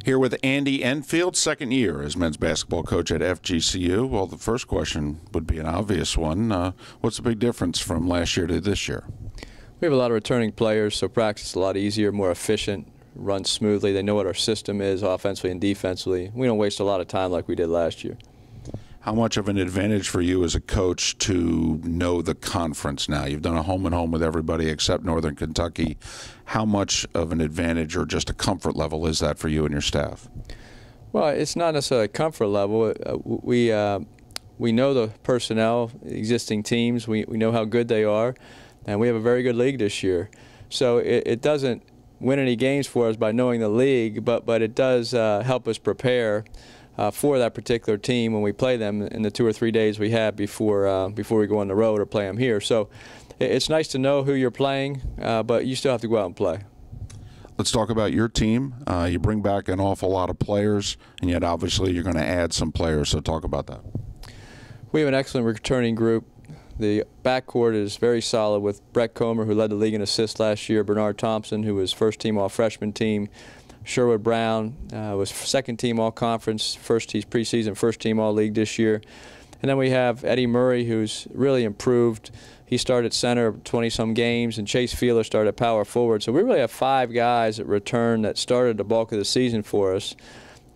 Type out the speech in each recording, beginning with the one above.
Here with Andy Enfield, second year as men's basketball coach at FGCU. Well, the first question would be an obvious one. What's the big difference from last year to this year? We have a lot of returning players, so practice is a lot easier, more efficient, runs smoothly. They know what our system is offensively and defensively. We don't waste a lot of time like we did last year. How much of an advantage for you as a coach to know the conference now? You've done a home-and-home with everybody except Northern Kentucky. How much of an advantage or just a comfort level is that for you and your staff? Well, it's not necessarily a comfort level. We know the personnel, existing teams. We know how good they are, and we have a very good league this year. So it doesn't win any games for us by knowing the league, but it does help us prepare for that particular team when we play them in the 2 or 3 days we have before we go on the road or play them here. So it's nice to know who you're playing, but you still have to go out and play. Let's talk about your team. You bring back an awful lot of players, and yet obviously you're going to add some players, so talk about that. We have an excellent returning group. The backcourt is very solid with Brett Comer, who led the league in assists last year, Bernard Thompson, who was first-team all-freshman team, Sherwood Brown was second-team all-conference, preseason first-team all-league this year. And then we have Eddie Murray, who's really improved. He started center 20-some games, and Chase Feeler started power forward. So we really have 5 guys that return that started the bulk of the season for us.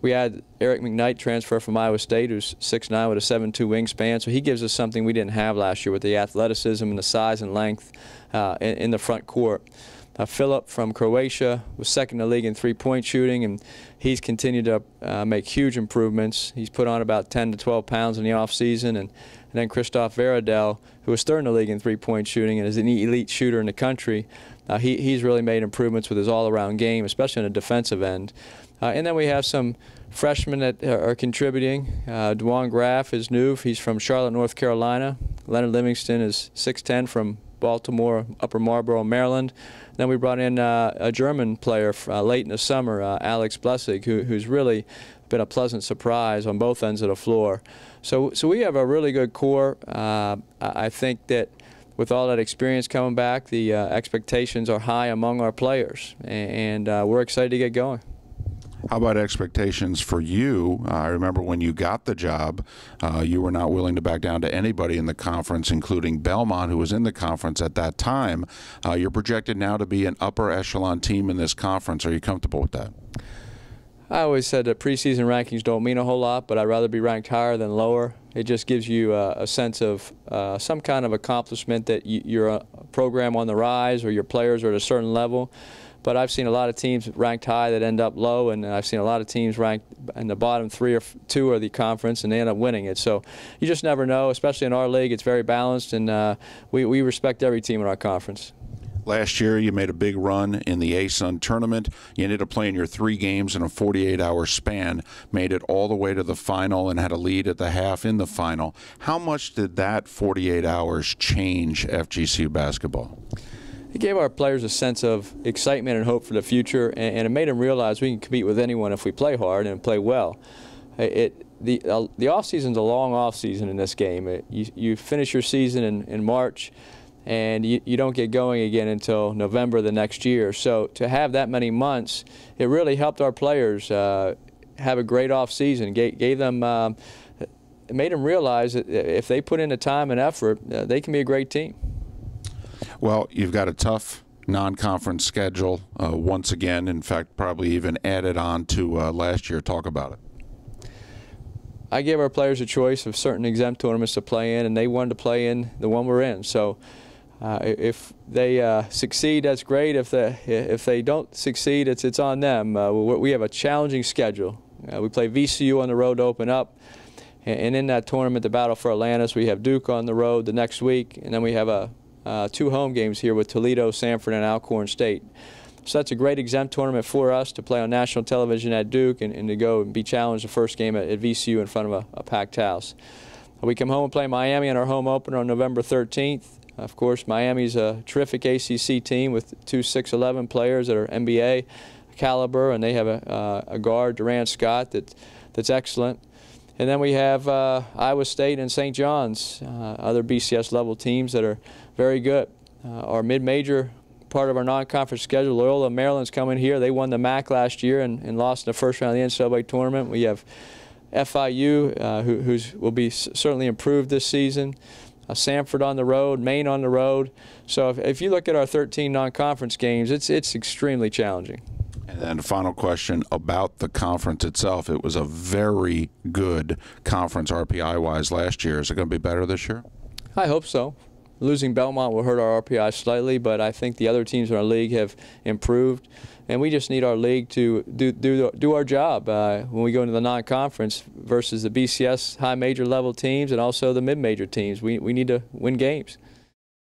We had Eric McKnight transfer from Iowa State, who's 6'9" with a 7'2" wingspan. So he gives us something we didn't have last year with the athleticism and the size and length in the front court. Philip from Croatia was second in the league in three-point shooting, and he's continued to make huge improvements. He's put on about 10 to 12 pounds in the offseason. And then Christoph Veradell, who was third in the league in three-point shooting and is an elite shooter in the country. He's really made improvements with his all-around game, especially on the defensive end. And then we have some freshmen that are contributing. Dwan Graff is new. He's from Charlotte, North Carolina. Leonard Livingston is 6'10" from Baltimore, Upper Marlboro, Maryland. Then we brought in a German player late in the summer, Alex Blessig, who's really been a pleasant surprise on both ends of the floor. So we have a really good core. I think that with all that experience coming back, the expectations are high among our players, and we're excited to get going. How about expectations for you? I remember when you got the job, you were not willing to back down to anybody in the conference, including Belmont, who was in the conference at that time. You're projected now to be an upper echelon team in this conference. Are you comfortable with that? I always said that preseason rankings don't mean a whole lot, but I'd rather be ranked higher than lower. It just gives you a sense of some kind of accomplishment that you're a program on the rise or your players are at a certain level. But I've seen a lot of teams ranked high that end up low, and I've seen a lot of teams ranked in the bottom 3 or 2 of the conference, and they end up winning it. So you just never know, especially in our league. It's very balanced, and we respect every team in our conference. Last year, you made a big run in the ASun Tournament. You ended up playing your 3 games in a 48-hour span, made it all the way to the final, and had a lead at the half in the final. How much did that 48 hours change FGCU basketball? It gave our players a sense of excitement and hope for the future, and it made them realize we can compete with anyone if we play hard and play well. The off-season's a long off-season in this game. You finish your season in March, and you don't get going again until November the next year. So to have that many months, it really helped our players have a great off-season. Gave them, it made them realize that if they put in the time and effort, they can be a great team. Well, you've got a tough non-conference schedule once again. In fact, probably even added on to last year. Talk about it. I gave our players a choice of certain exempt tournaments to play in, and they wanted to play in the one we're in. So if they succeed, that's great. If they don't succeed, it's on them. We have a challenging schedule. We play VCU on the road to open up. And in that tournament, the battle for Atlantis, we have Duke on the road the next week, and then we have 2 home games here with Toledo, Sanford, and Alcorn State. So that's a great exempt tournament for us to play on national television at Duke and to go and be challenged the first game at VCU in front of a packed house. We come home and play Miami in our home opener on November 13th. Of course, Miami's a terrific ACC team with 2 6'11" players that are NBA caliber, and they have a guard, Durant Scott, that's excellent. And then we have Iowa State and St. John's, other BCS level teams that are very good. Our mid-major part of our non-conference schedule. Loyola Maryland's coming here. They won the MAC last year and lost in the first round of the NCAA tournament. We have FIU, who will be certainly improved this season. Samford on the road, Maine on the road. So if you look at our 13 non-conference games, it's extremely challenging. And then final question about the conference itself. It was a very good conference RPI-wise last year. Is it going to be better this year? I hope so. Losing Belmont will hurt our RPI slightly, but I think the other teams in our league have improved. And we just need our league to do our job when we go into the non-conference versus the BCS high major level teams and also the mid-major teams. We need to win games.